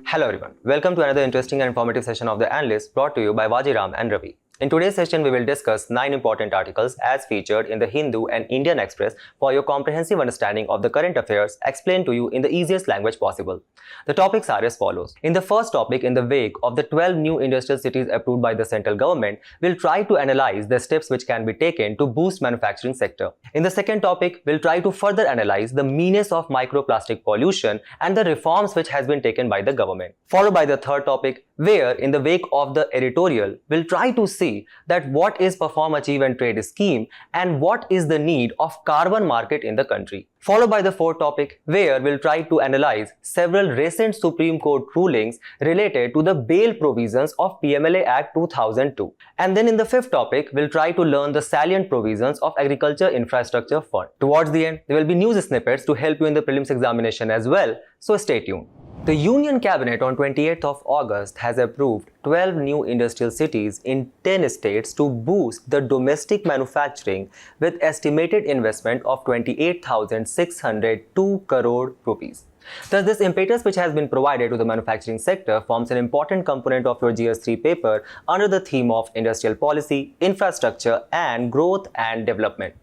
Hello everyone, welcome to another interesting and informative session of the Analyst brought to you by Vajiram and Ravi. In today's session, we will discuss 9 important articles as featured in the Hindu and Indian Express for your comprehensive understanding of the current affairs explained to you in the easiest language possible. The topics are as follows. In the first topic, in the wake of the 12 new industrial cities approved by the central government, we'll try to analyze the steps which can be taken to boost manufacturing sector. In the second topic, we'll try to further analyze the menace of microplastic pollution and the reforms which has been taken by the government. Followed by the third topic, where in the wake of the editorial, we'll try to see that what is Perform, Achieve and Trade scheme and what is the need of carbon market in the country. Followed by the fourth topic, where we'll try to analyze several recent Supreme Court rulings related to the bail provisions of PMLA Act 2002. And then in the fifth topic, we'll try to learn the salient provisions of Agriculture Infrastructure Fund. Towards the end, there will be news snippets to help you in the prelims examination as well, so stay tuned. The Union Cabinet on 28th of August has approved 12 new industrial cities in 10 states to boost the domestic manufacturing with estimated investment of 28,602 crore rupees. Thus, this impetus which has been provided to the manufacturing sector forms an important component of your GS3 paper under the theme of industrial policy, infrastructure and growth and development.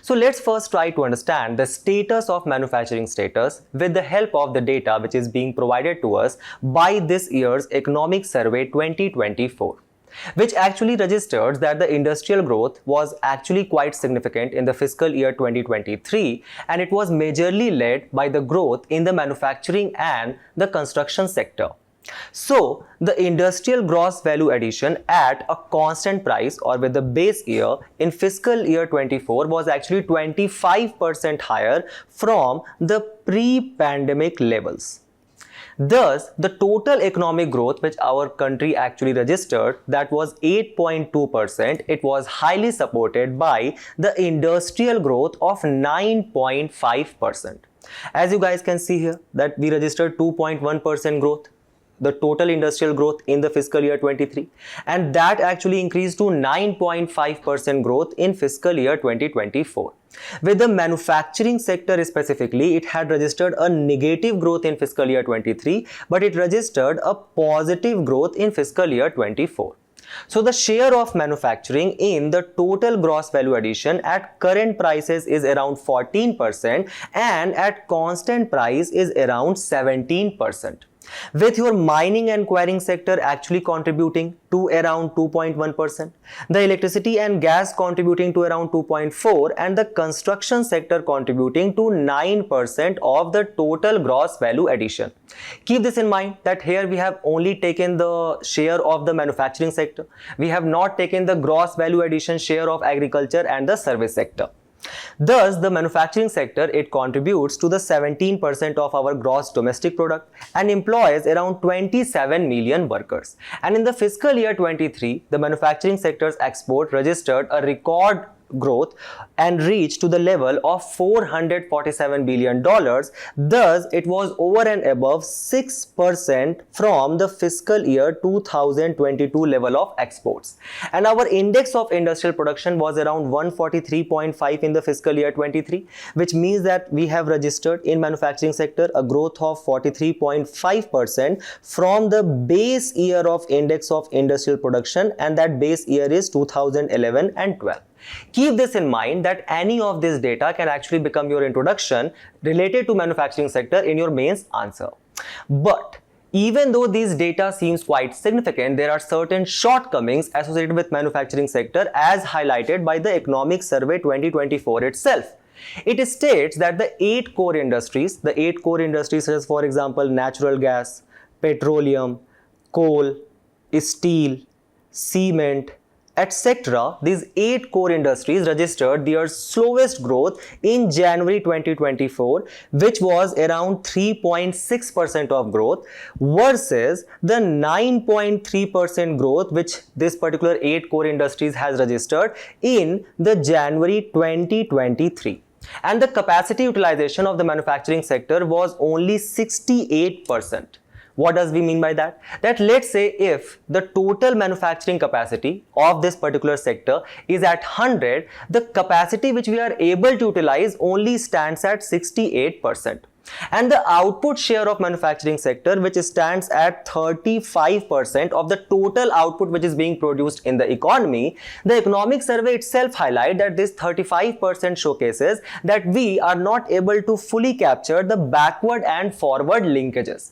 So let's first try to understand the status of manufacturing status with the help of the data which is being provided to us by this year's Economic Survey 2024, which actually registers that the industrial growth was actually quite significant in the fiscal year 2023, and it was majorly led by the growth in the manufacturing and the construction sector. So, the industrial gross value addition at a constant price or with the base year in fiscal year 24 was actually 25% higher from the pre-pandemic levels. Thus, the total economic growth which our country actually registered, that was 8.2%, it was highly supported by the industrial growth of 9.5%. As you guys can see here that we registered 2.1% growth, the total industrial growth in the fiscal year 23, and that actually increased to 9.5% growth in fiscal year 2024. With the manufacturing sector specifically, it had registered a negative growth in fiscal year 23, but it registered a positive growth in fiscal year 24. So the share of manufacturing in the total gross value addition at current prices is around 14% and at constant price is around 17%. With your mining and quarrying sector actually contributing to around 2.1%, the electricity and gas contributing to around 2.4%, and the construction sector contributing to 9% of the total gross value addition. Keep this in mind that here we have only taken the share of the manufacturing sector. We have not taken the gross value addition share of agriculture and the service sector. Thus, the manufacturing sector, it contributes to the 17% of our gross domestic product and employs around 27 million workers. And in the fiscal year 23, the manufacturing sector's export registered a record growth and reached to the level of $447 billion. Thus, it was over and above 6% from the fiscal year 2022 level of exports. And our index of industrial production was around 143.5 in the fiscal year 23, which means that we have registered in manufacturing sector a growth of 43.5% from the base year of index of industrial production, and that base year is 2011 and 12. Keep this in mind that any of this data can actually become your introduction related to manufacturing sector in your mains answer. But even though these data seems quite significant, there are certain shortcomings associated with manufacturing sector as highlighted by the Economic Survey 2024 itself. It states that the 8 core industries such as, for example, natural gas, petroleum, coal, steel, cement, etc. These 8 core industries registered their slowest growth in January 2024, which was around 3.6% of growth versus the 9.3% growth which this particular 8 core industries has registered in the January 2023. And the capacity utilization of the manufacturing sector was only 68%. What does we mean by that? That let's say if the total manufacturing capacity of this particular sector is at 100, the capacity which we are able to utilize only stands at 68%. And the output share of manufacturing sector, which stands at 35% of the total output which is being produced in the economy, the economic survey itself highlights that this 35% showcases that we are not able to fully capture the backward and forward linkages.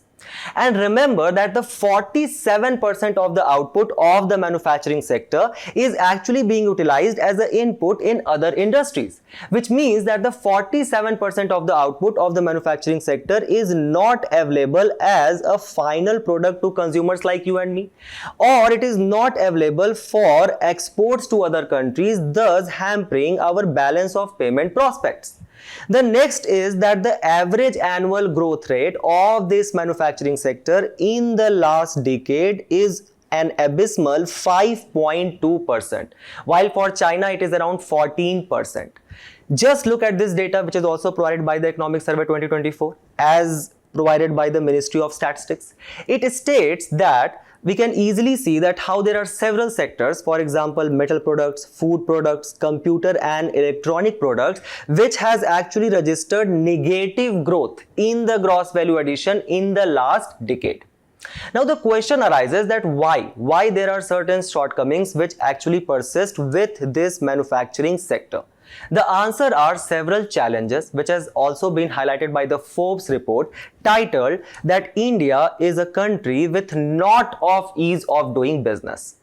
And remember that the 47% of the output of the manufacturing sector is actually being utilized as an input in other industries, which means that the 47% of the output of the manufacturing sector is not available as a final product to consumers like you and me, or it is not available for exports to other countries, thus hampering our balance of payment prospects. The next is that the average annual growth rate of this manufacturing sector in the last decade is an abysmal 5.2%, while for China it is around 14%. Just look at this data, which is also provided by the Economic Survey 2024 as provided by the Ministry of Statistics. It states that we can easily see that how there are several sectors, for example, metal products, food products, computer and electronic products, which has actually registered negative growth in the gross value addition in the last decade. Now the question arises that why there are certain shortcomings which actually persist with this manufacturing sector. The answer are several challenges which has also been highlighted by the Forbes report titled that India is a country with not of ease of doing business.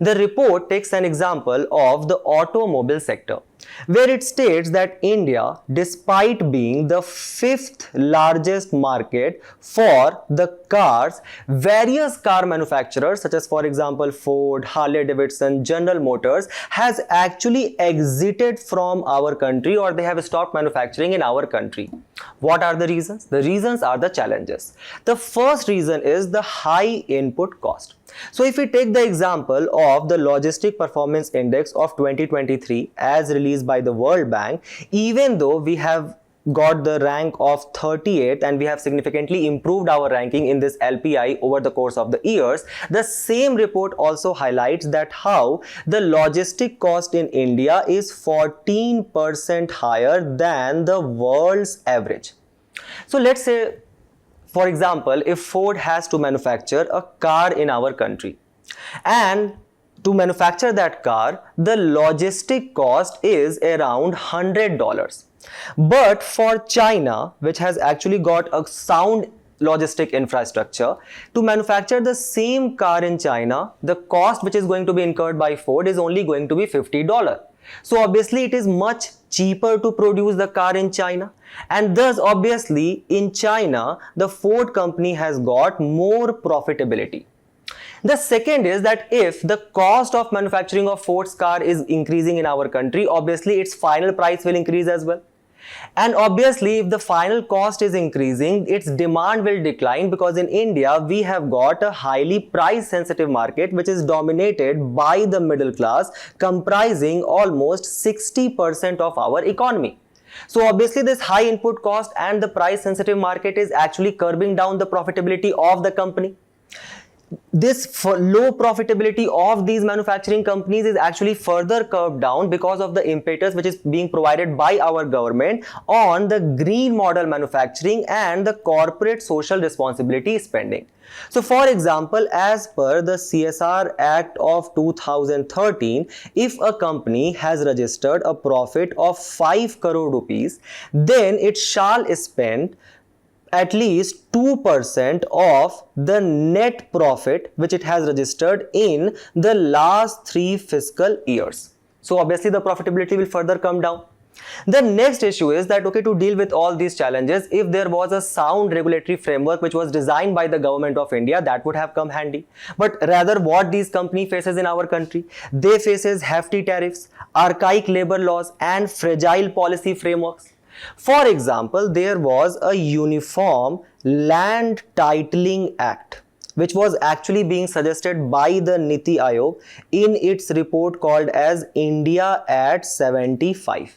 The report takes an example of the automobile sector, where it states that India, despite being the 5th largest market for the cars, various car manufacturers such as, for example, Ford, Harley-Davidson, General Motors has actually exited from our country, or they have stopped manufacturing in our country. What are the reasons? The reasons are the challenges. The first reason is the high input cost. So if we take the example of the Logistic Performance Index of 2023 as released by the World Bank, even though we have got the rank of 38th and we have significantly improved our ranking in this LPI over the course of the years, the same report also highlights that how the logistic cost in India is 14% higher than the world's average. So let's say, for example, if Ford has to manufacture a car in our country, and to manufacture that car, the logistic cost is around $100. But for China, which has actually got a sound logistic infrastructure, to manufacture the same car in China, the cost which is going to be incurred by Ford is only going to be $50. So obviously it is much cheaper to produce the car in China, and thus obviously in China the Ford company has got more profitability. The second is that if the cost of manufacturing of Ford's car is increasing in our country, obviously its final price will increase as well. And obviously if the final cost is increasing, its demand will decline, because in India we have got a highly price sensitive market which is dominated by the middle class, comprising almost 60% of our economy. So obviously this high input cost and the price sensitive market is actually curbing down the profitability of the company. This low profitability of these manufacturing companies is actually further curbed down because of the impetus which is being provided by our government on the green model manufacturing and the corporate social responsibility spending. So for example, as per the CSR Act of 2013, if a company has registered a profit of 5 crore rupees, then it shall spend at least 2% of the net profit which it has registered in the last 3 fiscal years. So obviously the profitability will further come down. The next issue is that, okay, to deal with all these challenges, if there was a sound regulatory framework which was designed by the government of India, that would have come handy. But rather what these company faces in our country, they faces hefty tariffs, archaic labor laws and fragile policy frameworks. For example, there was a Uniform Land Titling Act which was actually being suggested by the Niti Aayog in its report called as India at 75.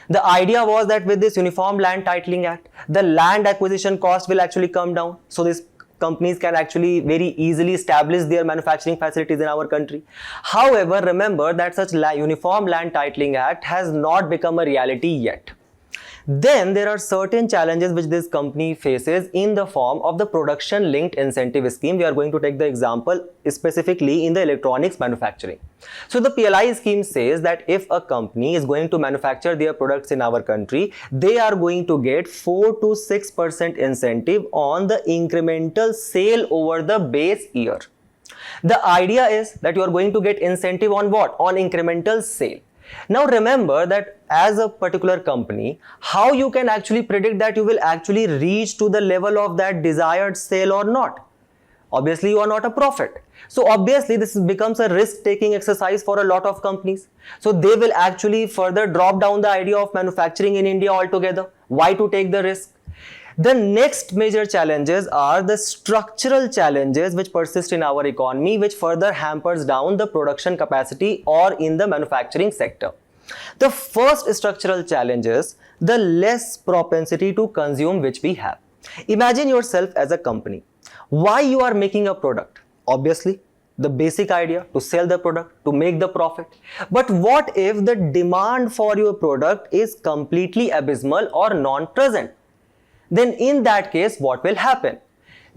The idea was that with this Uniform Land Titling Act, the land acquisition cost will actually come down. So this companies can actually very easily establish their manufacturing facilities in our country. However, remember that such Uniform Land Titling Act has not become a reality yet. Then there are certain challenges which this company faces in the form of the production linked incentive scheme. We are going to take the example specifically in the electronics manufacturing. So the PLI scheme says that if a company is going to manufacture their products in our country, they are going to get 4 to 6% incentive on the incremental sale over the base year. The idea is that you are going to get incentive on what? On incremental sale. Now remember that as a particular company, how you can actually predict that you will actually reach to the level of that desired sale or not? Obviously, you are not a prophet. So obviously, this becomes a risk-taking exercise for a lot of companies. So they will actually further drop down the idea of manufacturing in India altogether. Why to take the risk? The next major challenges are the structural challenges which persist in our economy, which further hampers down the production capacity or in the manufacturing sector. The first structural challenge is the less propensity to consume which we have. Imagine yourself as a company. Why you are making a product? Obviously, the basic idea to sell the product, to make the profit. But what if the demand for your product is completely abysmal or non-present? Then in that case, what will happen?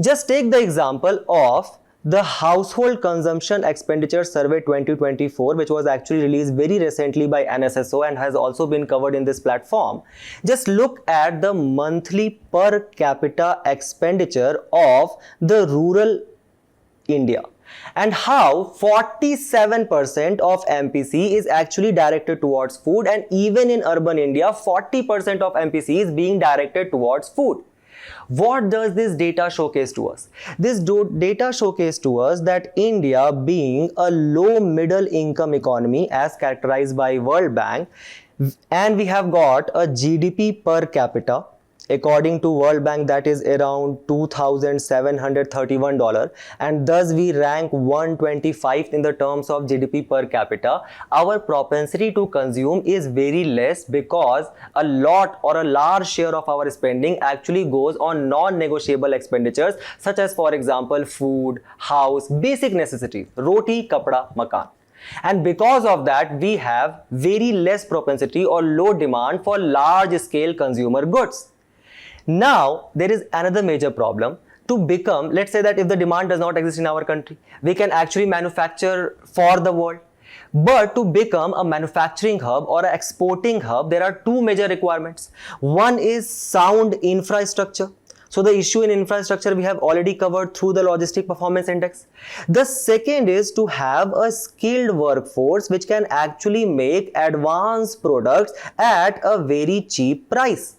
Just take the example of the Household Consumption Expenditure Survey 2024, which was actually released very recently by NSSO and has also been covered in this platform. Just look at the monthly per capita expenditure of the rural India and how 47% of MPC is actually directed towards food, and even in urban India 40% of MPC is being directed towards food. What does this data showcase to us? This data showcase to us that India, being a low middle income economy as characterized by World Bank, and we have got a GDP per capita according to World Bank that is around $2,731, and thus we rank 125th in the terms of GDP per capita. Our propensity to consume is very less because a lot or a large share of our spending actually goes on non-negotiable expenditures such as, for example, food, house, basic necessities, roti, kapda, makan. And because of that, we have very less propensity or low demand for large scale consumer goods. Now, there is another major problem. To become, let's say that if the demand does not exist in our country, we can actually manufacture for the world. But to become a manufacturing hub or an exporting hub, there are two major requirements. One is sound infrastructure. So the issue in infrastructure we have already covered through the Logistic Performance Index. The second is to have a skilled workforce which can actually make advanced products at a very cheap price.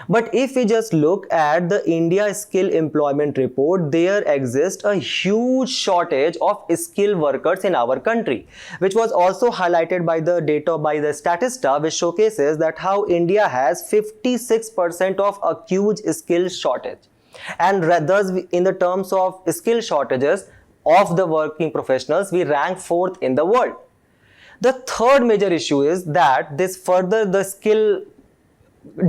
But if we just look at the India Skill Employment Report, there exists a huge shortage of skilled workers in our country, which was also highlighted by the data by the Statista, which showcases that how India has 56% of acute skill shortage. And thus, in the terms of skill shortages of the working professionals, we rank 4th in the world. The third major issue is that this further the skill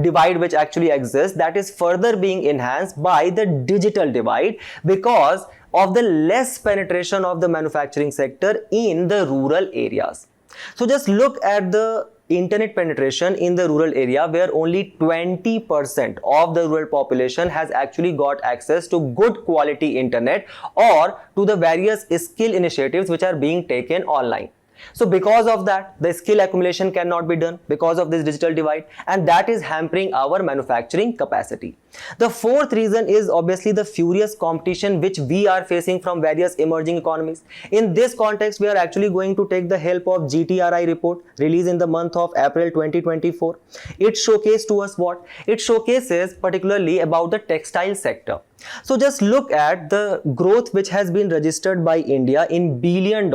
divide which actually exists, that is further being enhanced by the digital divide because of the less penetration of the manufacturing sector in the rural areas. So just look at the internet penetration in the rural area where only 20% of the rural population has actually got access to good quality internet or to the various skill initiatives which are being taken online. So because of that, the skill accumulation cannot be done because of this digital divide, and that is hampering our manufacturing capacity. The fourth reason is obviously the furious competition which we are facing from various emerging economies. In this context, we are actually going to take the help of GTRI report released in the month of April 2024. It showcases to us what? It showcases particularly about the textile sector. So just look at the growth which has been registered by India in $1 billion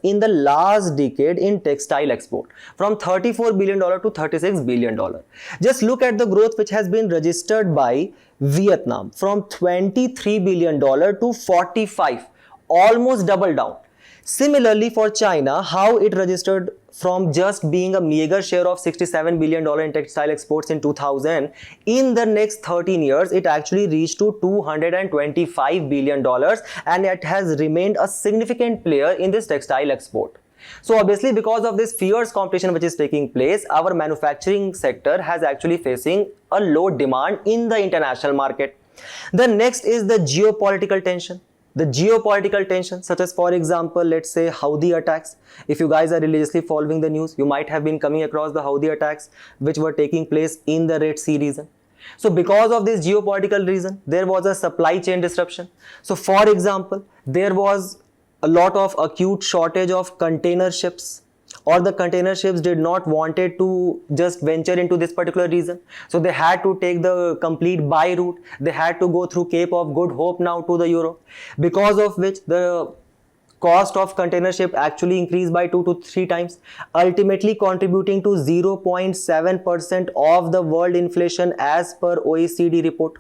in the last decade in textile export, from $34 billion to $36 billion. Just look at the growth which has been registered by Vietnam, from $23 billion to 45, almost double down. Similarly, for China, how it registered from just being a meager share of $67 billion in textile exports in 2000, in the next 13 years, it actually reached to $225 billion, and it has remained a significant player in this textile export. So obviously, because of this fierce competition which is taking place, our manufacturing sector has actually facing a low demand in the international market. The next is the geopolitical tension. The geopolitical tension, such as, for example, let's say Houthi attacks. If you guys are religiously following the news, you might have been coming across the Houthi attacks which were taking place in the Red Sea region. So because of this geopolitical reason, there was a supply chain disruption. So for example, there was a lot of acute shortage of container ships, or the container ships did not wanted to just venture into this particular region. So they had to take the complete by route. They had to go through Cape of Good Hope now to the Europe, because of which the cost of container ship actually increased by 2 to 3 times, ultimately contributing to 0.7% of the world inflation as per OECD report.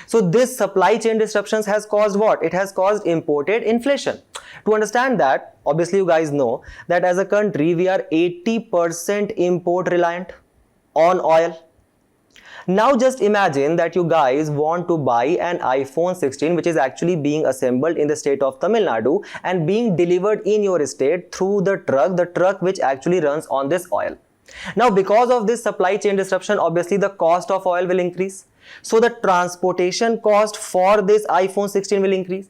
So this supply chain disruptions has caused what? It has caused imported inflation. To understand that, obviously you guys know that as a country we are 80% import reliant on oil. Now just imagine that you guys want to buy an iPhone 16 which is actually being assembled in the state of Tamil Nadu and being delivered in your state through the truck which actually runs on this oil. Now because of this supply chain disruption, obviously the cost of oil will increase. So the transportation cost for this iPhone 16 will increase.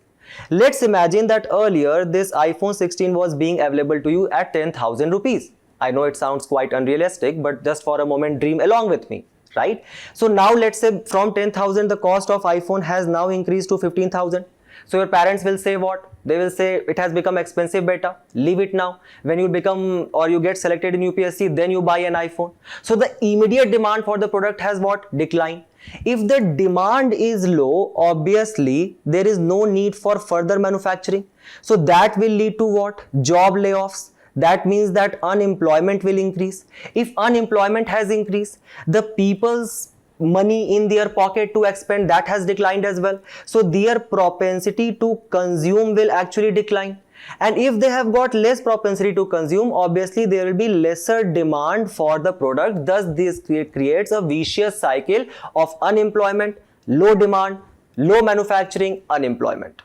Let's imagine that earlier this iPhone 16 was being available to you at 10,000 rupees. I know it sounds quite unrealistic, but just for a moment dream along with me, right? So now let's say from 10,000 the cost of iPhone has now increased to 15,000. So your parents will say what? They will say it has become expensive beta, leave it now. When you become or you get selected in UPSC, then you buy an iPhone. So the immediate demand for the product has what? Declined. If the demand is low, obviously there is no need for further manufacturing. So that will lead to what? Job layoffs. That means that unemployment will increase. If unemployment has increased, the people's money in their pocket to expend, that has declined as well. So their propensity to consume will actually decline. And if they have got less propensity to consume, obviously there will be lesser demand for the product. Thus this creates a vicious cycle of unemployment, low demand, low manufacturing, unemployment.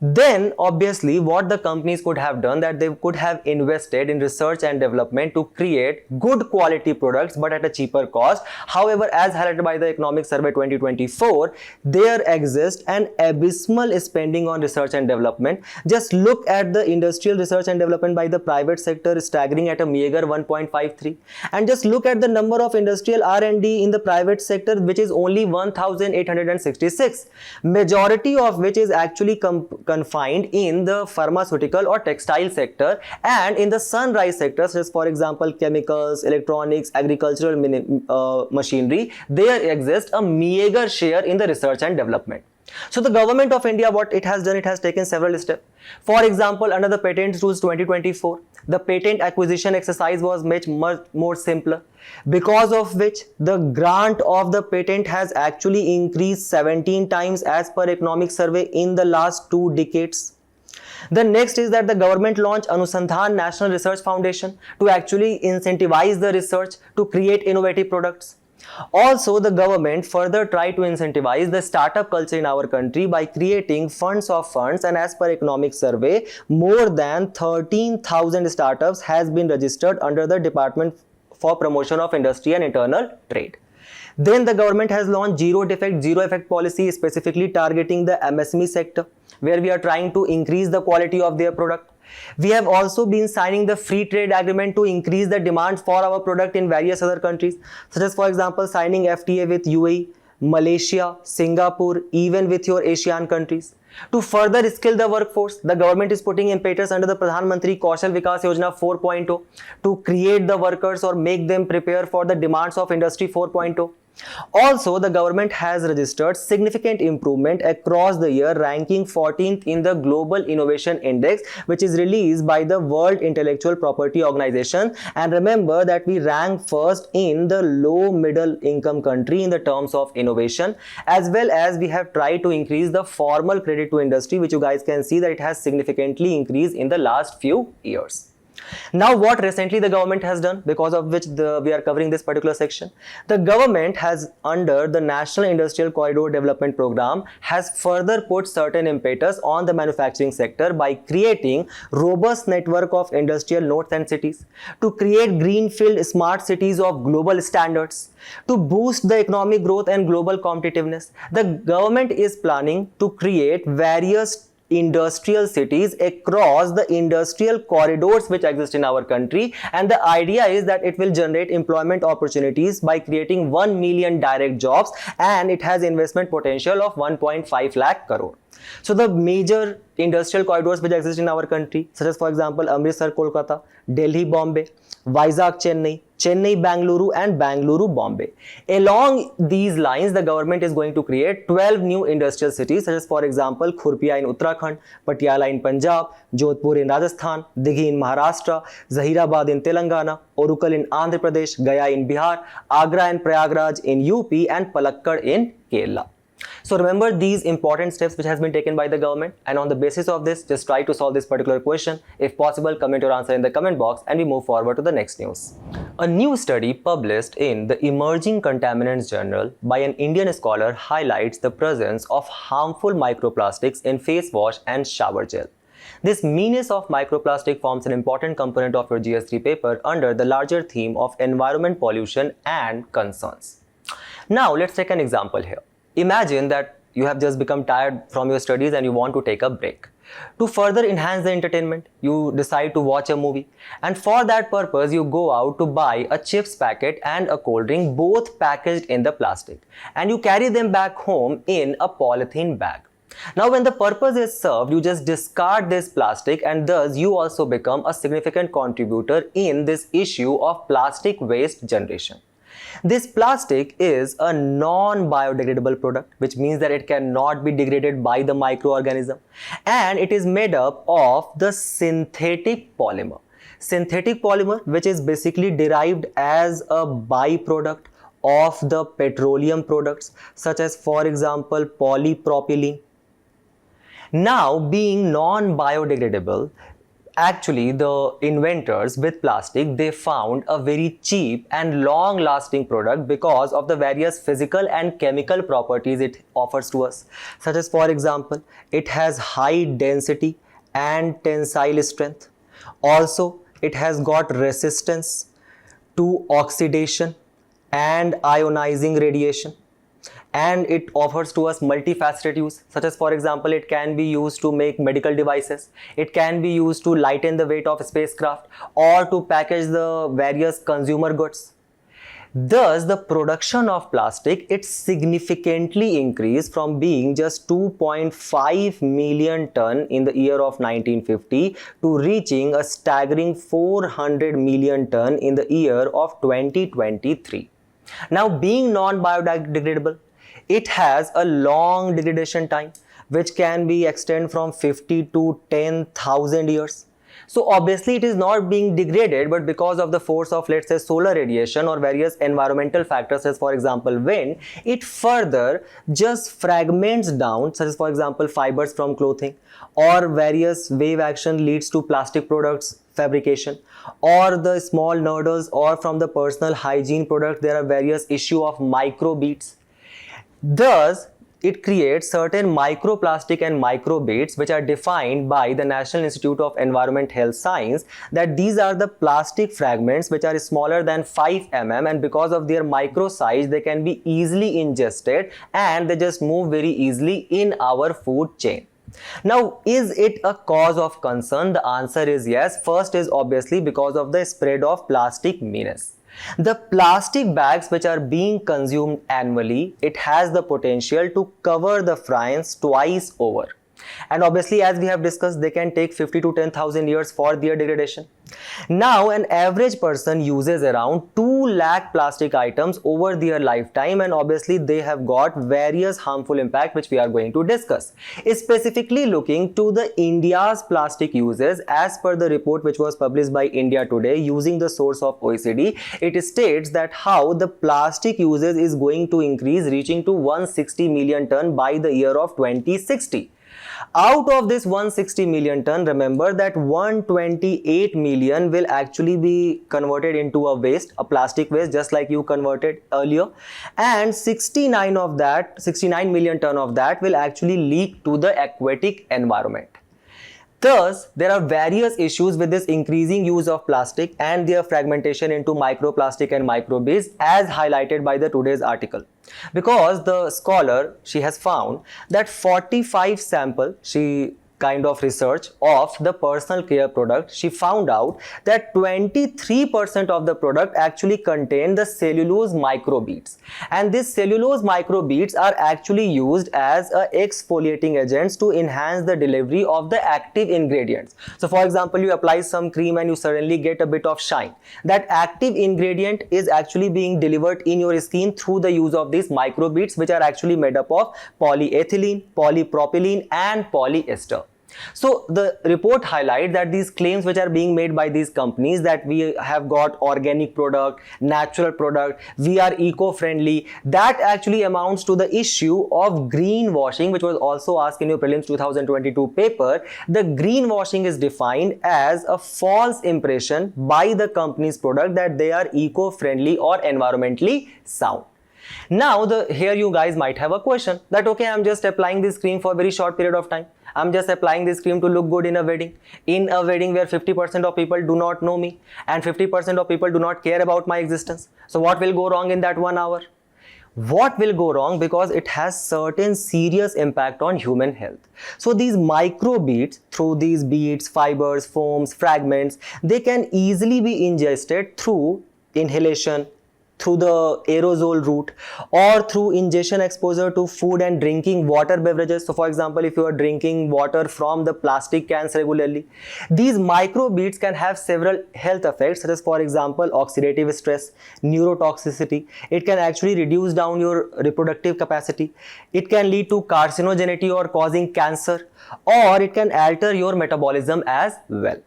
Then obviously what the companies could have done, that they could have invested in research and development to create good quality products but at a cheaper cost. However, as highlighted by the Economic Survey 2024, there exists an abysmal spending on research and development. Just look at the industrial research and development by the private sector, staggering at a meager 1.53, and just look at the number of industrial R&D in the private sector, which is only 1,866, majority of which is actually confined in the pharmaceutical or textile sector, and in the sunrise sectors, such as for example chemicals, electronics, agricultural machinery, there exists a meager share in the research and development. So the government of India, what it has done, it has taken several steps. For example, under the Patent Rules 2024, the patent acquisition exercise was much more simpler, because of which the grant of the patent has actually increased 17 times as per Economic Survey in the last 2 decades. The next is that the government launched Anusandhan National Research Foundation to actually incentivize the research to create innovative products. Also, the government further tried to incentivize the startup culture in our country by creating funds of funds, and as per Economic Survey, more than 13,000 startups has been registered under the Department for Promotion of Industry and Internal Trade. Then the government has launched zero defect, zero effect policy, specifically targeting the MSME sector, where we are trying to increase the quality of their product. We have also been signing the free trade agreement to increase the demand for our product in various other countries, such as for example signing FTA with UAE, Malaysia, Singapore, even with your Asian countries. To further skill the workforce, the government is putting impetus under the Pradhan Mantri Kaushal Vikas Yojana 4.0 to create the workers or make them prepare for the demands of Industry 4.0. Also, the government has registered significant improvement across the year, ranking 14th in the Global Innovation Index, which is released by the World Intellectual Property Organization. And remember that we rank first in the low middle income country in the terms of innovation, as well as we have tried to increase the formal credit to industry, which you guys can see that it has significantly increased in the last few years. Now, what recently the government has done, because of which we are covering this particular section, the government has, under the National Industrial Corridor Development Program, has further put certain impetus on the manufacturing sector by creating robust network of industrial nodes and cities, to create greenfield smart cities of global standards, to boost the economic growth and global competitiveness. The government is planning to create various industrial cities across the industrial corridors which exist in our country, and the idea is that it will generate employment opportunities by creating 1 million direct jobs, and it has investment potential of 1.5 lakh crore. So the major industrial corridors which exist in our country, such as for example Amritsar Kolkata, Delhi Bombay, Vizag Chennai, Chennai Bangalore, and Bangalore Bombay. Along these lines, the government is going to create 12 new industrial cities, such as for example Khurpia in Uttarakhand, Patiala in Punjab, Jodhpur in Rajasthan, Dighi in Maharashtra, Zahirabad in Telangana, Orukal in Andhra Pradesh, Gaya in Bihar, Agra and Prayagraj in UP, and Palakkad in Kerala. So remember these important steps which has been taken by the government, and on the basis of this, just try to solve this particular question. If possible, comment your answer in the comment box, and we move forward to the next news. A new study published in the Emerging Contaminants Journal by an Indian scholar highlights the presence of harmful microplastics in face wash and shower gel. This Menace of Microplastic forms an important component of your GS3 paper under the larger theme of environment pollution and concerns. Now let's take an example here. Imagine that you have just become tired from your studies and you want to take a break. To further enhance the entertainment, you decide to watch a movie, and for that purpose you go out to buy a chips packet and a cold drink, both packaged in the plastic, and you carry them back home in a polythene bag. Now when the purpose is served, you just discard this plastic, and thus you also become a significant contributor in this issue of plastic waste generation. This plastic is a non-biodegradable product, which means that it cannot be degraded by the microorganism, and it is made up of the synthetic polymer. Synthetic polymer, which is basically derived as a byproduct of the petroleum products, such as for example polypropylene. Now, being non-biodegradable, actually the inventors with plastic, they found a very cheap and long lasting product because of the various physical and chemical properties it offers to us, such as for example it has high density and tensile strength. Also it has got resistance to oxidation and ionizing radiation, and it offers to us multifaceted use, such as for example it can be used to make medical devices, it can be used to lighten the weight of spacecraft, or to package the various consumer goods. Thus the production of plastic, it significantly increased from being just 2.5 million ton in the year of 1950 to reaching a staggering 400 million ton in the year of 2023. Now, being non-biodegradable, it has a long degradation time, which can be extend from 50 to 10,000 years. So obviously it is not being degraded, but because of the force of, let's say, solar radiation or various environmental factors, as for example wind, it further just fragments down, such as for example fibers from clothing, or various wave action leads to plastic products fabrication, or the small nodules, or from the personal hygiene product there are various issue of microbeads. Thus it creates certain microplastic and microbeads, which are defined by the National Institute of Environment Health Science, that these are the plastic fragments which are smaller than 5 mm, and because of their micro size they can be easily ingested and they just move very easily in our food chain. Now, is it a cause of concern? The answer is yes. First is obviously because of the spread of plastic menace. The plastic bags which are being consumed annually, it has the potential to cover the France twice over. And obviously, as we have discussed, they can take 50 to 10,000 years for their degradation. Now, an average person uses around 2 lakh plastic items over their lifetime, and obviously they have got various harmful impact which we are going to discuss. Specifically looking to the India's plastic uses, as per the report which was published by India Today using the source of OECD, it states that how the plastic uses is going to increase, reaching to 160 million ton by the year of 2060. Out of this 160 million ton, remember that 128 million will actually be converted into a waste, a plastic waste, just like you converted earlier, and 69 million ton of that will actually leak to the aquatic environment. Thus, there are various issues with this increasing use of plastic and their fragmentation into microplastic and microbeads, as highlighted by the today's article. Because the scholar, she has found that 45 sample, she kind of research of the personal care product, she found out that 23% of the product actually contain the cellulose microbeads, and these cellulose microbeads are actually used as exfoliating agents to enhance the delivery of the active ingredients. So for example, you apply some cream and you suddenly get a bit of shine. That active ingredient is actually being delivered in your skin through the use of these microbeads, which are actually made up of polyethylene, polypropylene and polyester. So the report highlights that these claims which are being made by these companies, that we have got organic product, natural product, we are eco-friendly, that actually amounts to the issue of greenwashing, which was also asked in your prelims 2022 paper. The greenwashing is defined as a false impression by the company's product that they are eco-friendly or environmentally sound. Now, here you guys might have a question that, okay, I'm just applying this cream for a very short period of time. I'm just applying this cream to look good in a wedding. In a wedding where 50% of people do not know me and 50% of people do not care about my existence. So what will go wrong in that 1 hour? What will go wrong? Because it has certain serious impact on human health. So these microbeads, through these beads, fibers, foams, fragments, they can easily be ingested through inhalation, through the aerosol route, or through ingestion exposure to food and drinking water beverages. So for example, if you are drinking water from the plastic cans regularly, these microbeads can have several health effects, such as for example oxidative stress, neurotoxicity. It can actually reduce down your reproductive capacity. It can lead to carcinogenity or causing cancer, or it can alter your metabolism as well.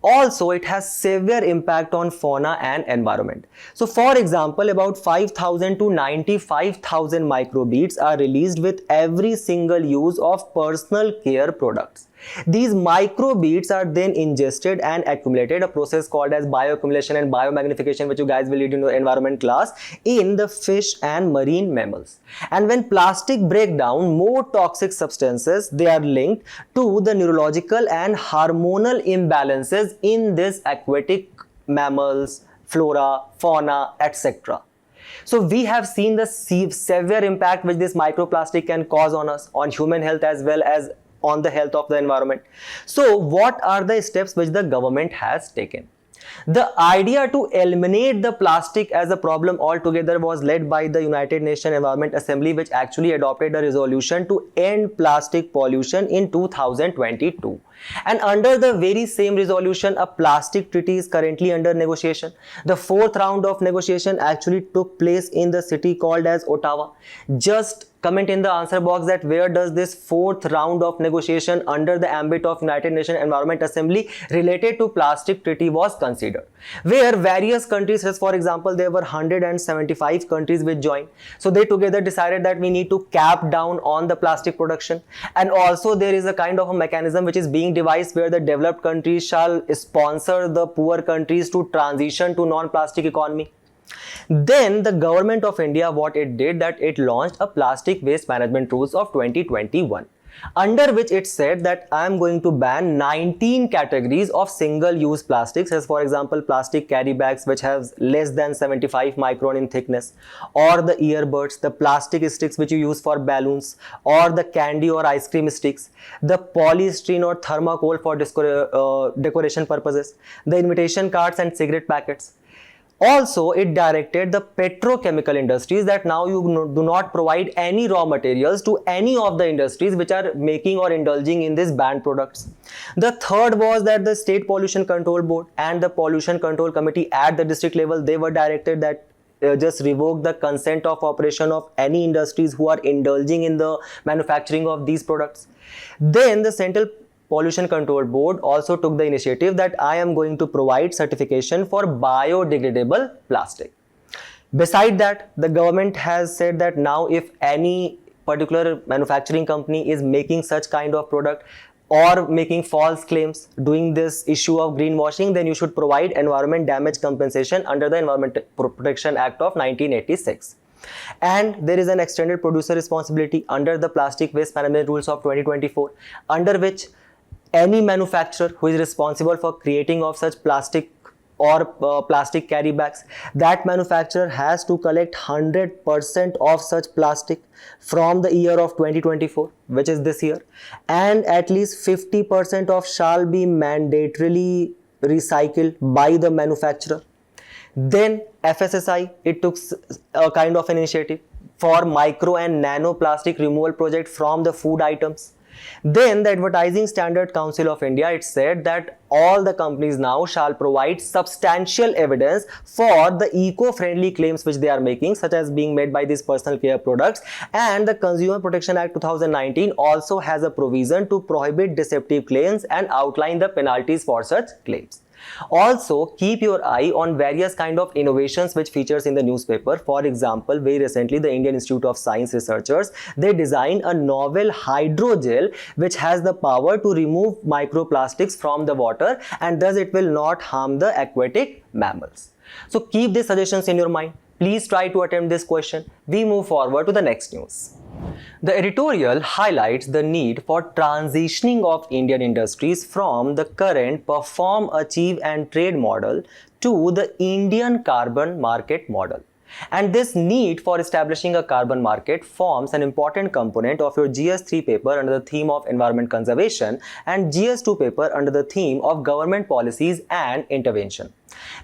Also, it has severe impact on fauna and environment. So for example, about 5,000 to 95,000 microbeads are released with every single use of personal care products. These microbeads are then ingested and accumulated, a process called as bioaccumulation and biomagnification, which you guys will read in your environment class, in the fish and marine mammals. And when plastic break down, more toxic substances, they are linked to the neurological and hormonal imbalances in this aquatic mammals, flora, fauna, etc. So we have seen the severe impact which this microplastic can cause on us, on human health as well as on the health of the environment. So what are the steps which the government has taken? The idea to eliminate the plastic as a problem altogether was led by the United Nations Environment Assembly, which actually adopted a resolution to end plastic pollution in 2022. And under the very same resolution, a plastic treaty is currently under negotiation. The fourth round of negotiation actually took place in the city called as Ottawa. Just comment in the answer box that where does this fourth round of negotiation under the ambit of United Nations Environment Assembly related to plastic treaty was considered, where various countries, as for example, there were 175 countries which joined. So they together decided that we need to cap down on the plastic production, and also there is a kind of a mechanism which is being devised where the developed countries shall sponsor the poor countries to transition to non-plastic economy. Then the government of India, what it did, that it launched a plastic waste management rules of 2021, under which it said that I am going to ban 19 categories of single-use plastics, as for example plastic carry bags which has less than 75 micron in thickness, or the earbuds, the plastic sticks which you use for balloons, or the candy or ice cream sticks, the polystyrene or thermocol for decoration purposes, the invitation cards and cigarette packets. Also, it directed the petrochemical industries that now you do not provide any raw materials to any of the industries which are making or indulging in these banned products. The third was that the State Pollution Control Board and the Pollution Control Committee at the district level, they were directed that just revoke the consent of operation of any industries who are indulging in the manufacturing of these products. Then the Central Pollution Control Board also took the initiative that I am going to provide certification for biodegradable plastic. Beside that, the government has said that now if any particular manufacturing company is making such kind of product or making false claims, doing this issue of greenwashing, then you should provide environment damage compensation under the Environment Protection Act of 1986. And there is an extended producer responsibility under the Plastic Waste Management Rules of 2024, under which any manufacturer who is responsible for creating of such plastic or plastic carry bags, that manufacturer has to collect 100% of such plastic from the year of 2024, which is this year, and at least 50% of shall be mandatorily recycled by the manufacturer. Then FSSI, it took a kind of an initiative for micro and nano plastic removal project from the food items. Then the Advertising Standard Council of India, it said that all the companies now shall provide substantial evidence for the eco-friendly claims which they are making, such as being made by these personal care products. And the Consumer Protection Act 2019 also has a provision to prohibit deceptive claims and outline the penalties for such claims. Also, keep your eye on various kind of innovations which features in the newspaper. For example, very recently the Indian Institute of Science researchers, they designed a novel hydrogel which has the power to remove microplastics from the water, and thus it will not harm the aquatic mammals. So keep these suggestions in your mind. Please try to attempt this question. We move forward to the next news. The editorial highlights the need for transitioning of Indian industries from the current perform, achieve and trade model to the Indian carbon market model. And this need for establishing a carbon market forms an important component of your GS3 paper under the theme of environment conservation and GS2 paper under the theme of government policies and intervention.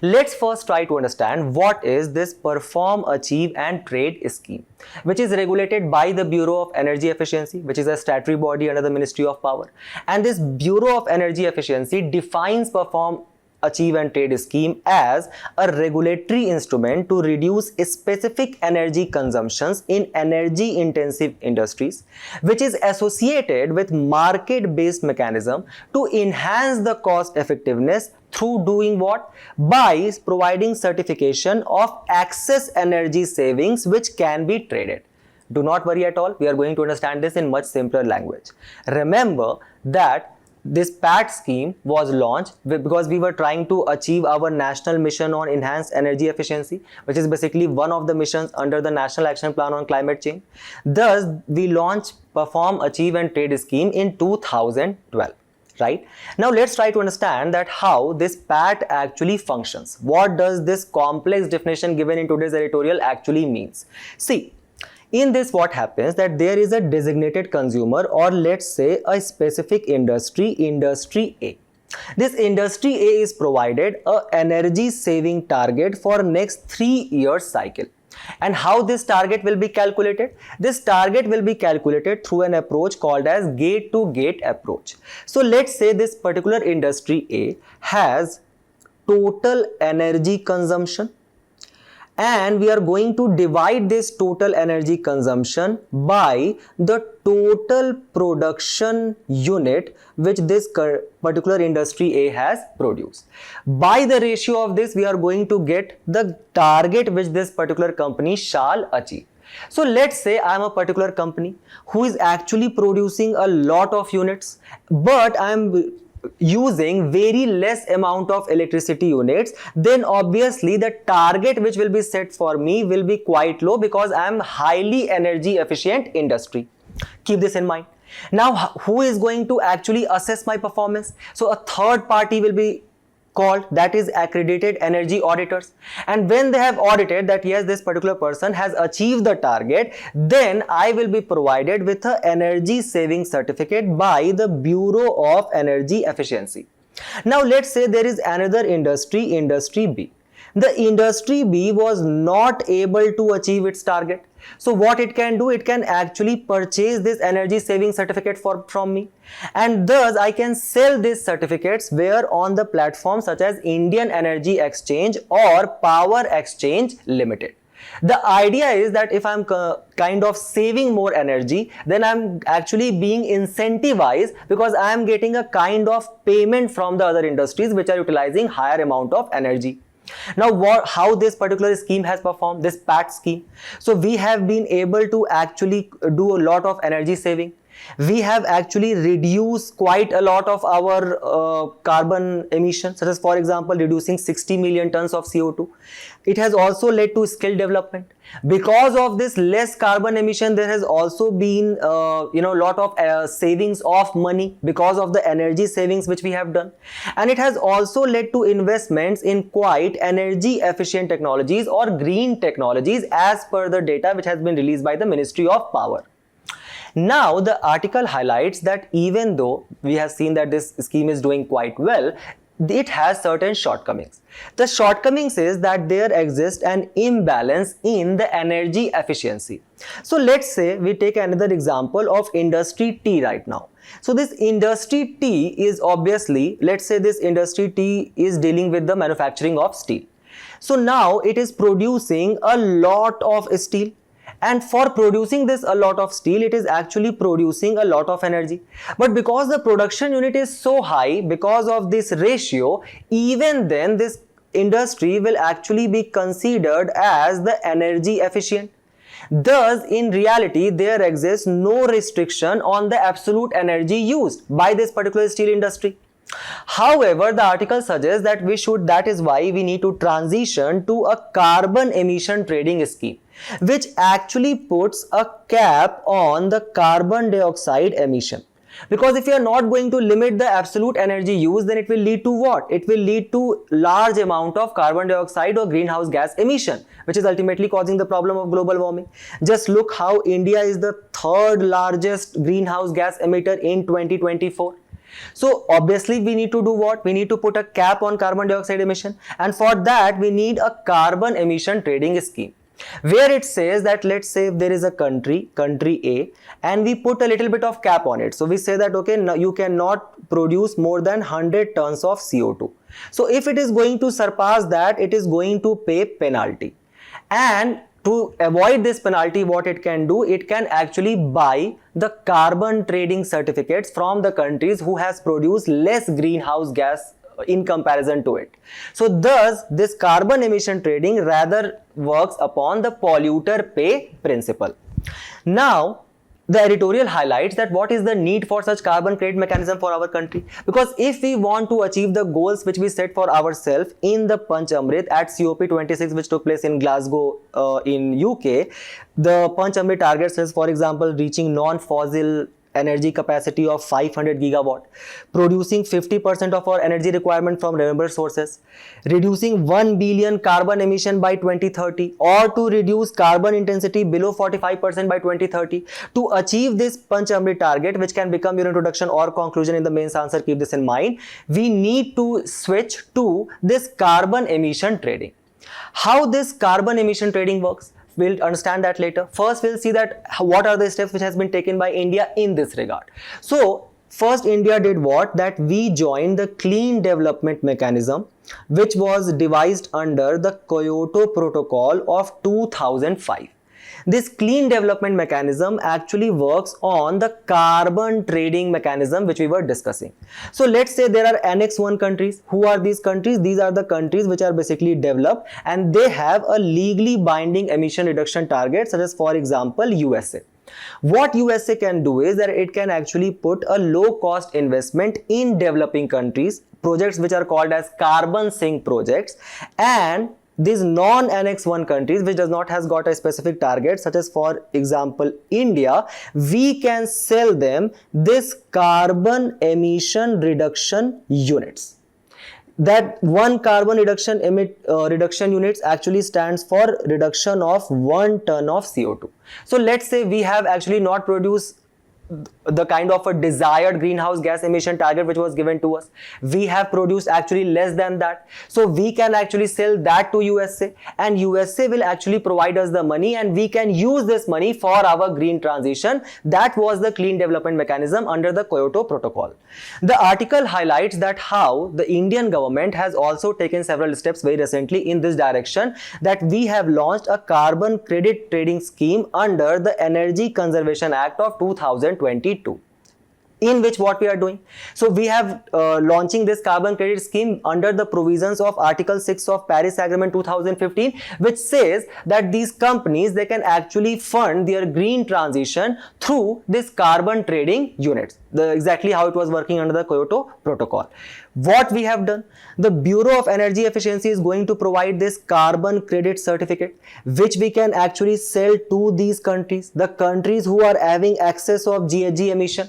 Let's first try to understand what is this perform, achieve and trade scheme, which is regulated by the Bureau of Energy Efficiency, which is a statutory body under the Ministry of Power. And this Bureau of Energy Efficiency defines perform, achieve and trade scheme as a regulatory instrument to reduce specific energy consumptions in energy intensive industries, which is associated with market based mechanism to enhance the cost effectiveness through doing what? By providing certification of excess energy savings which can be traded. Do not worry at all, we are going to understand this in much simpler language. Remember that this PAT scheme was launched because we were trying to achieve our national mission on enhanced energy efficiency, which is basically one of the missions under the National Action Plan on Climate Change. Thus, we launched Perform, Achieve and Trade scheme in 2012. Right? Now let's try to understand that how this PAT actually functions. What does this complex definition given in today's editorial actually means? See, in this what happens that there is a designated consumer, or let's say a specific industry, industry A. This industry A is provided a energy saving target for next 3 year cycle. And how this target will be calculated? This target will be calculated through an approach called as gate to gate approach. So let's say this particular industry A has total energy consumption, and we are going to divide this total energy consumption by the total production unit which this particular industry A has produced. By the ratio of this, we are going to get the target which this particular company shall achieve. So let's say I am a particular company who is actually producing a lot of units, but I am using very less amount of electricity units, then obviously the target which will be set for me will be quite low because I am highly energy efficient industry. Keep this in mind. Now, who is going to actually assess my performance? So a third party will be called, that is accredited energy auditors, and when they have audited that yes, this particular person has achieved the target, then I will be provided with an energy saving certificate by the Bureau of Energy Efficiency. Now let's say there is another industry, industry B, the industry B was not able to achieve its target. So what it can do, it can actually purchase this energy saving certificate from me, and thus I can sell these certificates where on the platform such as Indian Energy Exchange or Power Exchange Limited. The idea is that if I'm kind of saving more energy, then I'm actually being incentivized because I am getting a kind of payment from the other industries which are utilizing higher amount of energy. Now, how this particular scheme has performed, this PAT scheme. So we have been able to actually do a lot of energy saving. We have actually reduced quite a lot of our carbon emissions, such as for example reducing 60 million tons of CO2. It has also led to skill development. Because of this less carbon emission, there has also been lot of savings of money because of the energy savings which we have done, and it has also led to investments in quite energy efficient technologies or green technologies as per the data which has been released by the Ministry of Power. Now, the article highlights that even though we have seen that this scheme is doing quite well, it has certain shortcomings. The shortcomings is that there exists an imbalance in the energy efficiency. So let's say we take another example of industry T right now. So this industry T is obviously, let's say this industry T is dealing with the manufacturing of steel. So now it is producing a lot of steel. And for producing this a lot of steel, it is actually producing a lot of energy. But because the production unit is so high, because of this ratio, even then this industry will actually be considered as the energy efficient. Thus, in reality, there exists no restriction on the absolute energy used by this particular steel industry. However, the article suggests that that is why we need to transition to a carbon emission trading scheme, which actually puts a cap on the carbon dioxide emission. Because if you are not going to limit the absolute energy use, then it will lead to what? It will lead to large amount of carbon dioxide or greenhouse gas emission, which is ultimately causing the problem of global warming. Just look how India is the third largest greenhouse gas emitter in 2024. So obviously we need to do what? We need to put a cap on carbon dioxide emission, and for that we need a carbon emission trading scheme, where it says that let's say if there is a country A, and we put a little bit of cap on it. So we say that okay, now you cannot produce more than 100 tons of CO2. So if it is going to surpass that, it is going to pay penalty. And to avoid this penalty, what it can do, it can actually buy the carbon trading certificates from the countries who has produced less greenhouse gas in comparison to it. So thus, this carbon emission trading rather works upon the polluter pay principle. Now, the editorial highlights that what is the need for such carbon credit mechanism for our country, because if we want to achieve the goals which we set for ourselves in the Panch Amrit at COP26, which took place in Glasgow in UK, the Panch Amrit targets is, for example, reaching non-fossil energy capacity of 500 gigawatt, producing 50% of our energy requirement from renewable sources, reducing 1 billion carbon emission by 2030, or to reduce carbon intensity below 45% by 2030. To achieve this Panch Amrit target, which can become your introduction or conclusion in the mains answer, keep this in mind, we need to switch to this carbon emission trading. How this carbon emission trading works? We'll understand that later. First, we'll see that what are the steps which has been taken by India in this regard. So, first India did what? That we joined the Clean Development Mechanism, which was devised under the Kyoto Protocol of 2005. This clean development mechanism actually works on the carbon trading mechanism which we were discussing. So let's say there are Annex 1 countries. Who are these countries? These are the countries which are basically developed and they have a legally binding emission reduction target, such as for example USA. What USA can do is that it can actually put a low cost investment in developing countries, projects which are called as carbon sink projects, and these non-Annex 1 countries which does not has got a specific target, such as for example India, we can sell them this carbon emission reduction units. That one carbon reduction units actually stands for reduction of 1 ton of CO2. So let's say we have actually not produced the kind of a desired greenhouse gas emission target which was given to us. We have produced actually less than that. So we can actually sell that to USA, and USA will actually provide us the money, and we can use this money for our green transition. That was the clean development mechanism under the Kyoto Protocol. The article highlights that how the Indian government has also taken several steps very recently in this direction, that we have launched a carbon credit trading scheme under the Energy Conservation Act of 2022. In which what we are doing? So we have launching this carbon credit scheme under the provisions of Article 6 of Paris Agreement 2015, which says that these companies, they can actually fund their green transition through this carbon trading units. Exactly how it was working under the Kyoto Protocol. What we have done, the Bureau of Energy Efficiency is going to provide this carbon credit certificate, which we can actually sell to these countries, the countries who are having excess of GHG emission,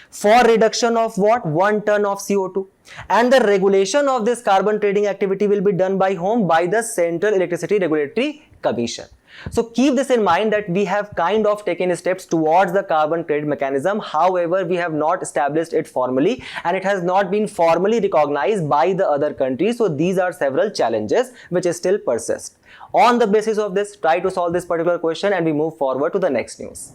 for reduction of what? 1 ton of CO2. And the regulation of this carbon trading activity will be done by whom? By the Central Electricity Regulatory Commission. So keep this in mind that we have kind of taken steps towards the carbon credit mechanism. However, we have not established it formally, and it has not been formally recognized by the other countries. So these are several challenges which still persist. On the basis of this, try to solve this particular question, and we move forward to the next news,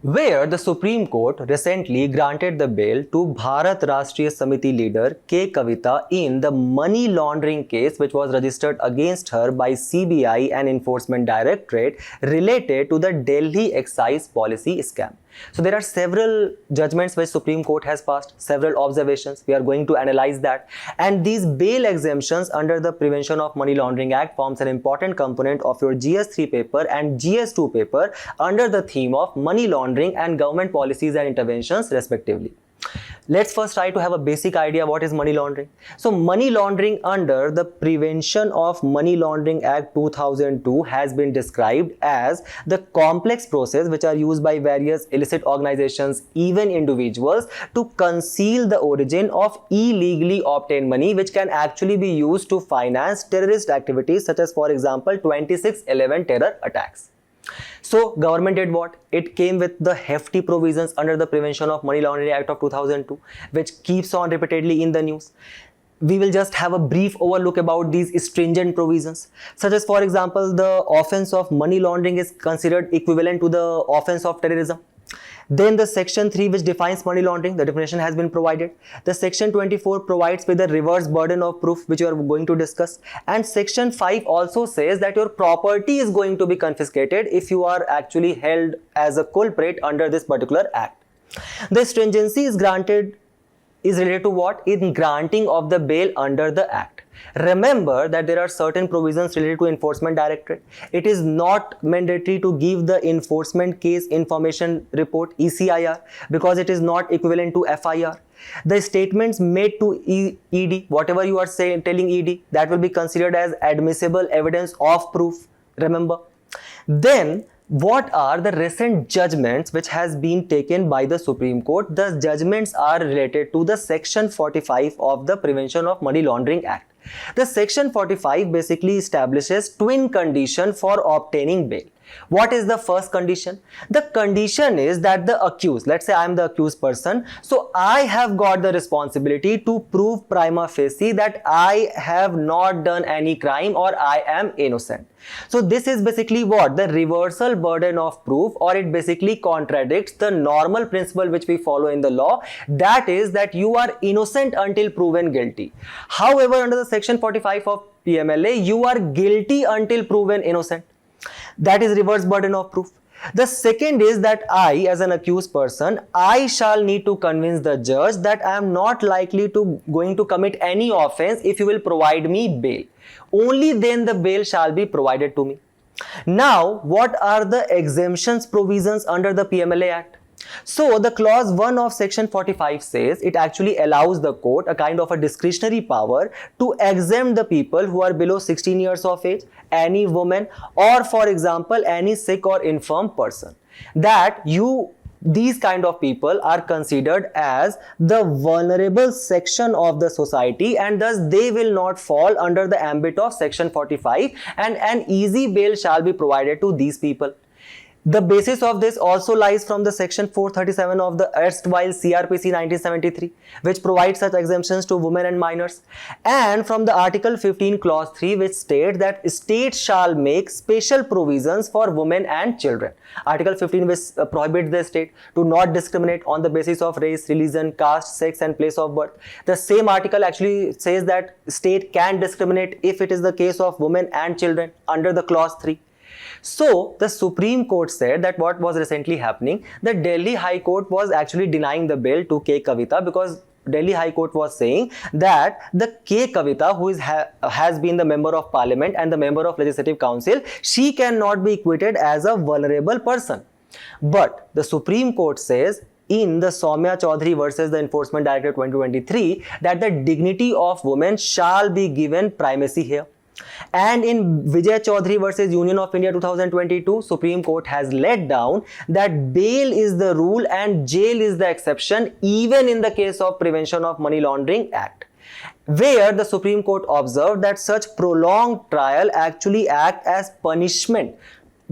where the Supreme Court recently granted the bail to Bharat Rashtriya Samiti leader K. Kavita in the money laundering case which was registered against her by CBI and Enforcement Directorate related to the Delhi excise policy scam. So there are several judgments which Supreme Court has passed, several observations. We are going to analyze that. And these bail exemptions under the Prevention of Money Laundering Act forms an important component of your GS3 paper and GS2 paper under the theme of money laundering and government policies and interventions respectively. Let's first try to have a basic idea what is money laundering. So money laundering under the Prevention of Money Laundering Act 2002 has been described as the complex process which are used by various illicit organizations, even individuals, to conceal the origin of illegally obtained money which can actually be used to finance terrorist activities such as, for example, 26/11 terror attacks. So government did what? It came with the hefty provisions under the Prevention of Money Laundering Act of 2002, which keeps on repeatedly in the news. We will just have a brief overlook about these stringent provisions, such as, for example, the offense of money laundering is considered equivalent to the offense of terrorism. Then the section 3 which defines money laundering, the definition has been provided. The section 24 provides with the reverse burden of proof which you are going to discuss. And section 5 also says that your property is going to be confiscated if you are actually held as a culprit under this particular act. The stringency is related to what? In granting of the bail under the act. Remember that there are certain provisions related to Enforcement Directorate. It is not mandatory to give the Enforcement Case Information Report ECIR because it is not equivalent to FIR. The statements made to ED, whatever you are telling ED, that will be considered as admissible evidence of proof. Remember. Then what are the recent judgments which has been taken by the Supreme Court? The judgments are related to the section 45 of the Prevention of Money Laundering Act. The section 45 basically establishes twin condition for obtaining bail. What is the first condition? The condition is that the accused, let's say I am the accused person, so I have got the responsibility to prove prima facie that I have not done any crime or I am innocent. So this is basically what? The reversal burden of proof, or it basically contradicts the normal principle which we follow in the law, that is that you are innocent until proven guilty. However, under the section 45 of PMLA, you are guilty until proven innocent. That is reverse burden of proof. The second is that I, as an accused person, I shall need to convince the judge that I am not likely to going to commit any offense if you will provide me bail. Only then the bail shall be provided to me. Now, what are the exemptions provisions under the PMLA Act? So the clause 1 of section 45 says it actually allows the court a kind of a discretionary power to exempt the people who are below 16 years of age, any woman, or for example any sick or infirm person. That these kind of people are considered as the vulnerable section of the society, and thus they will not fall under the ambit of section 45, and an easy bail shall be provided to these people. The basis of this also lies from the section 437 of the erstwhile CRPC 1973, which provides such exemptions to women and minors, and from the Article 15 Clause 3, which states that states shall make special provisions for women and children. Article 15 which prohibits the state to not discriminate on the basis of race, religion, caste, sex and place of birth. The same article actually says that state can discriminate if it is the case of women and children under the Clause 3. So the Supreme Court said that what was recently happening, the Delhi High Court was actually denying the bill to K. Kavita, because Delhi High Court was saying that the K. Kavita, who has been the member of parliament and the member of legislative council, she cannot be equated as a vulnerable person. But the Supreme Court says in the Soumya Chaudhary versus the Enforcement Directive 2023 that the dignity of women shall be given primacy here. And in Vijay Chaudhary versus Union of India 2022, Supreme Court has laid down that bail is the rule and jail is the exception, even in the case of Prevention of Money Laundering Act, where the Supreme Court observed that such prolonged trial actually act as punishment,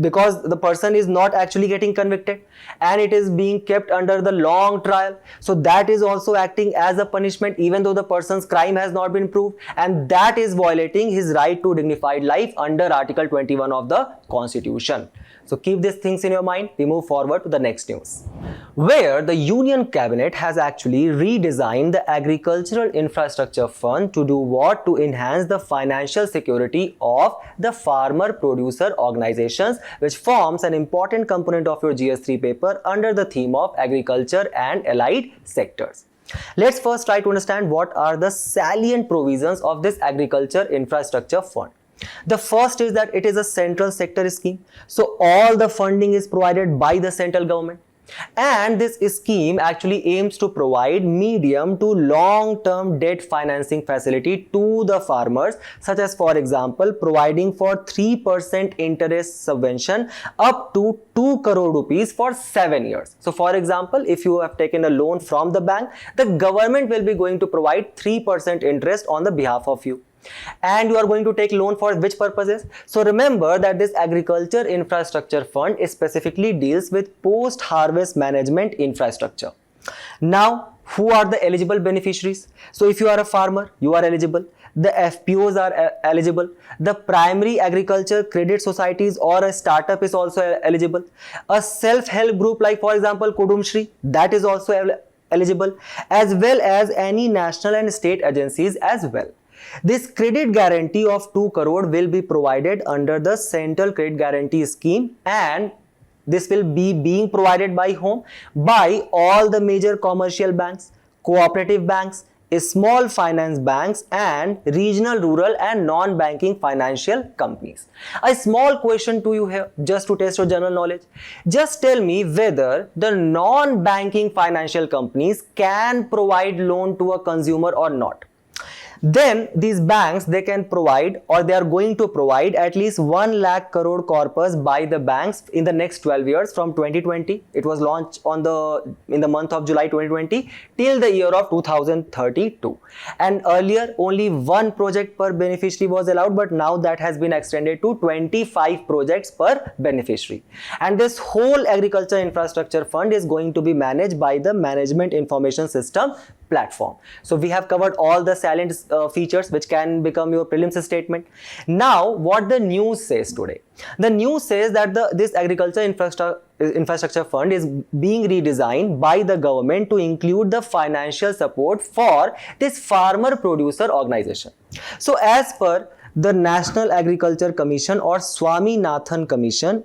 because the person is not actually getting convicted and it is being kept under the long trial. So that is also acting as a punishment even though the person's crime has not been proved, and that is violating his right to dignified life under Article 21 of the Constitution. So keep these things in your mind. We move forward to the next news, where the Union Cabinet has actually redesigned the Agricultural Infrastructure Fund to do what? To enhance the financial security of the farmer producer organizations, which forms an important component of your GS3 paper under the theme of agriculture and allied sectors. Let's first try to understand what are the salient provisions of this Agriculture Infrastructure Fund. The first is that it is a central sector scheme. So all the funding is provided by the central government. And this scheme actually aims to provide medium to long-term debt financing facility to the farmers, such as, for example, providing for 3% interest subvention up to 2 crore rupees for 7 years. So, for example, if you have taken a loan from the bank, the government will be going to provide 3% interest on the behalf of you. And you are going to take loan for which purposes? So remember that this Agriculture Infrastructure Fund specifically deals with post-harvest management infrastructure. Now, who are the eligible beneficiaries? So if you are a farmer, you are eligible. The FPOs are eligible. The primary agriculture credit societies or a startup is also eligible. A self-help group like, for example, Kudumshri, that is also eligible, as well as any national and state agencies as well. This credit guarantee of 2 crore will be provided under the Central Credit Guarantee Scheme, and this will be being provided by whom? By all the major commercial banks, cooperative banks, small finance banks and regional, rural and non-banking financial companies. A small question to you here, just to test your general knowledge. Just tell me whether the non-banking financial companies can provide loan to a consumer or not. Then these banks, they can provide, or they are going to provide at least 1 lakh crore corpus by the banks in the next 12 years from 2020. It was launched in the month of July 2020 till the year of 2032. And earlier only 1 project per beneficiary was allowed, but now that has been extended to 25 projects per beneficiary. And this whole Agriculture Infrastructure Fund is going to be managed by the Management Information System platform. So we have covered all the salient features which can become your prelims statement. Now what the news says today. The news says that this Agriculture Infrastructure Fund is being redesigned by the government to include the financial support for this farmer producer organization. So as per the National Agriculture Commission or Swaminathan Commission,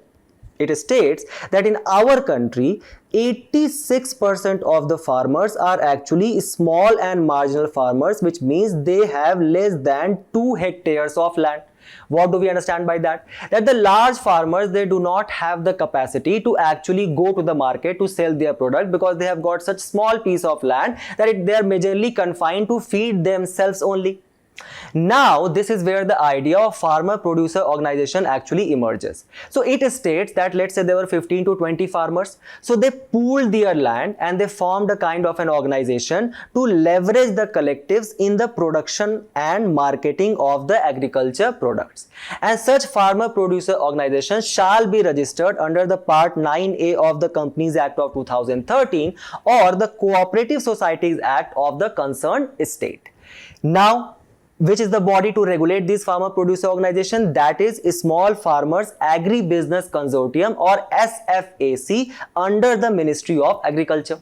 it states that in our country, 86% of the farmers are actually small and marginal farmers, which means they have less than 2 hectares of land. What do we understand by that? That the large farmers, they do not have the capacity to actually go to the market to sell their product because they have got such small piece of land that they are majorly confined to feed themselves only. Now, this is where the idea of farmer-producer organization actually emerges. So, it states that let's say there were 15 to 20 farmers. So, they pooled their land and they formed a kind of an organization to leverage the collectives in the production and marketing of the agriculture products. And such farmer-producer organizations shall be registered under the Part 9A of the Companies Act of 2013 or the Cooperative Societies Act of the concerned state. Now, which is the body to regulate these farmer producer organization? That is Small Farmers Agri-Business Consortium or SFAC under the Ministry of Agriculture.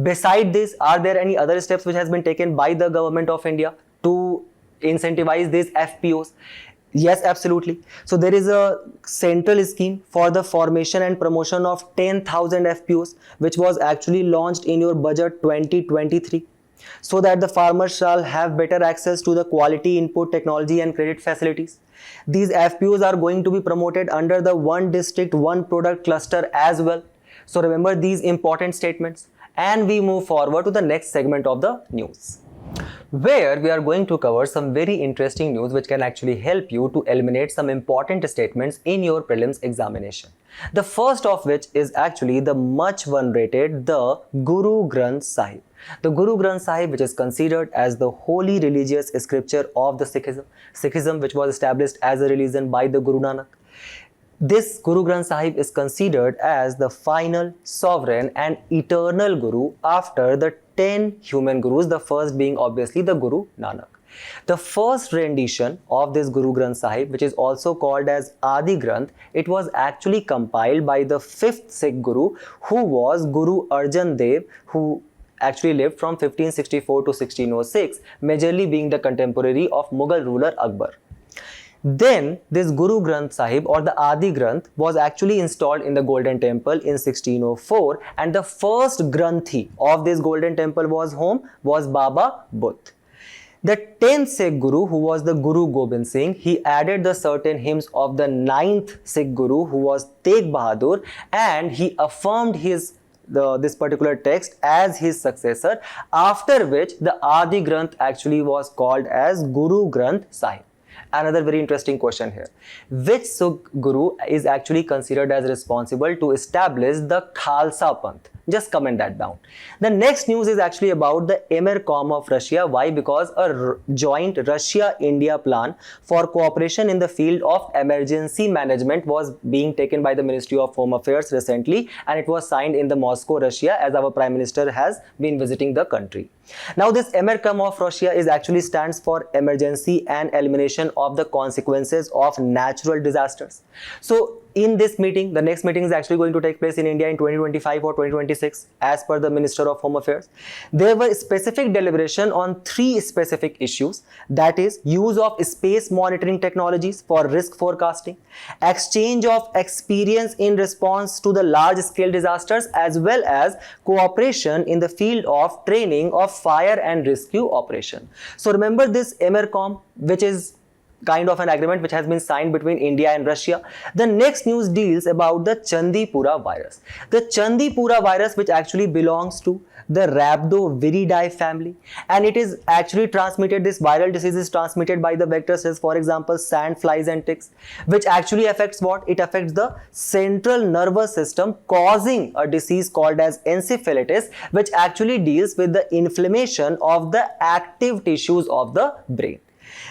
Beside this, are there any other steps which has been taken by the government of India to incentivize these FPOs? Yes, absolutely. So there is a central scheme for the formation and promotion of 10,000 FPOs, which was actually launched in your budget 2023. So that the farmers shall have better access to the quality input, technology and credit facilities. These FPOs are going to be promoted under the one district, one product cluster as well. So remember these important statements, and we move forward to the next segment of the news, where we are going to cover some very interesting news which can actually help you to eliminate some important statements in your prelims examination. The first of which is actually the much venerated the Guru Granth Sahib. The Guru Granth Sahib, which is considered as the holy religious scripture of the Sikhism, which was established as a religion by the Guru Nanak. This Guru Granth Sahib is considered as the final, sovereign and eternal Guru after the 10 human Gurus, the first being obviously the Guru Nanak. The first rendition of this Guru Granth Sahib, which is also called as Adi Granth, it was actually compiled by the 5th Sikh Guru, who was Guru Arjan Dev, who actually lived from 1564 to 1606, majorly being the contemporary of Mughal ruler Akbar. Then this Guru Granth Sahib or the Adi Granth was actually installed in the Golden Temple in 1604, and the first Granthi of this Golden Temple was Baba Buddha. The 10th Sikh Guru, who was the Guru Gobind Singh, he added the certain hymns of the 9th Sikh Guru, who was Tegh Bahadur, and he affirmed this particular text as his successor, after which the Adi Granth actually was called as Guru Granth Sahib. Another very interesting question here. Which Sikh Guru is actually considered as responsible to establish the Khalsa Panth? Just comment that down. The next news is actually about the EMERCOM of Russia. Why? Because a joint Russia-India plan for cooperation in the field of emergency management was being taken by the Ministry of Home Affairs recently, and it was signed in the Moscow, Russia, as our Prime Minister has been visiting the country. Now, this EMERCOM of Russia is actually stands for Emergency and Elimination of the Consequences of Natural Disasters. So, in this meeting, the next meeting is actually going to take place in India in 2025 or 2026 as per the Minister of Home Affairs. There were specific deliberation on 3 specific issues, that is use of space monitoring technologies for risk forecasting, exchange of experience in response to the large scale disasters, as well as cooperation in the field of training of fire and rescue operation. So remember this EMERCOM, which is kind of an agreement which has been signed between India and Russia. The next news deals about the Chandipura virus. The Chandipura virus, which actually belongs to the Rhabdoviridae family, and it is actually transmitted, this viral disease is transmitted by the vectors as, for example, sand flies and ticks, which actually affects what? It affects the central nervous system, causing a disease called as encephalitis, which actually deals with the inflammation of the active tissues of the brain.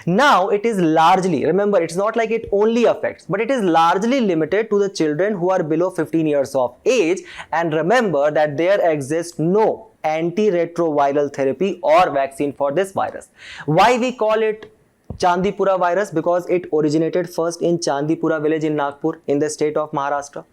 Now, it is largely, remember, it's not like it only affects, but it is largely limited to the children who are below 15 years of age. And remember that there exists no antiretroviral therapy or vaccine for this virus. Why we call it Chandipura virus? Because it originated first in Chandipura village in Nagpur in the state of Maharashtra,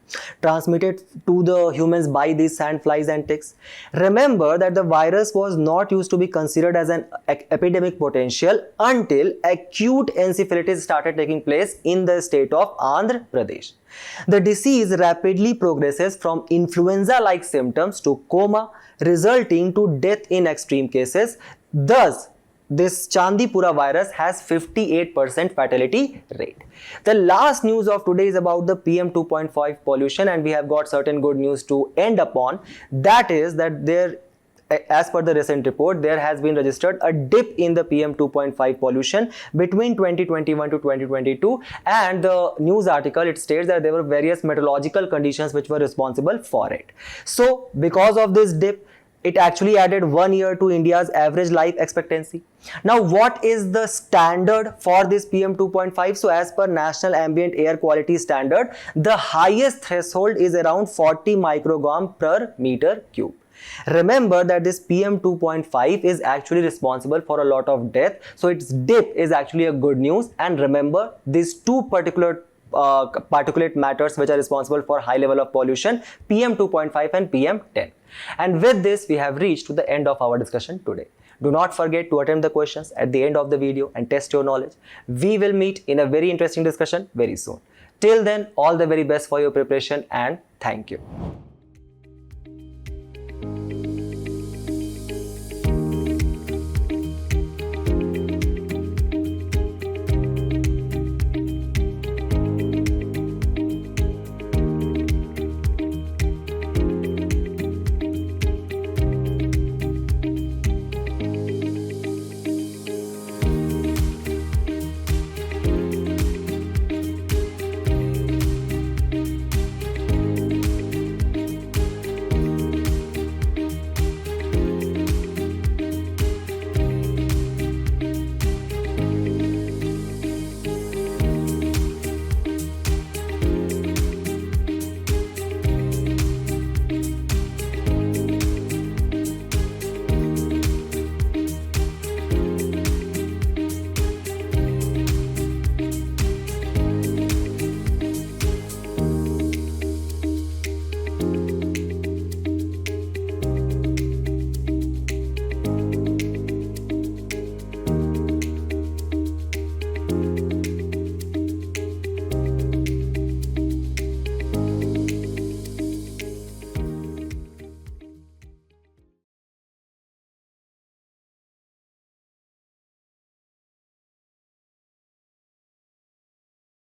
transmitted to the humans by these sand flies and ticks. Remember that the virus was not used to be considered as an epidemic potential until acute encephalitis started taking place in the state of Andhra Pradesh. The disease rapidly progresses from influenza-like symptoms to coma, resulting to death in extreme cases. Thus, this Chandipura virus has 58% fatality rate. The last news of today is about the PM 2.5 pollution, and we have got certain good news to end upon. That is that there as per the recent report, there has been registered a dip in the PM 2.5 pollution between 2021 to 2022, and the news article, it states that there were various meteorological conditions which were responsible for it. So because of this dip, it actually added 1 year to India's average life expectancy. Now, what is the standard for this PM 2.5? So as per National Ambient Air Quality Standard, the highest threshold is around 40 microgram per meter cube. Remember that this PM 2.5 is actually responsible for a lot of death. So its dip is actually a good news. And remember, these two particular particulate matters which are responsible for high level of pollution, PM 2.5 and PM 10. And with this, we have reached to the end of our discussion today. Do not forget to attempt the questions at the end of the video and test your knowledge. We will meet in a very interesting discussion very soon. Till then, all the very best for your preparation, and thank you.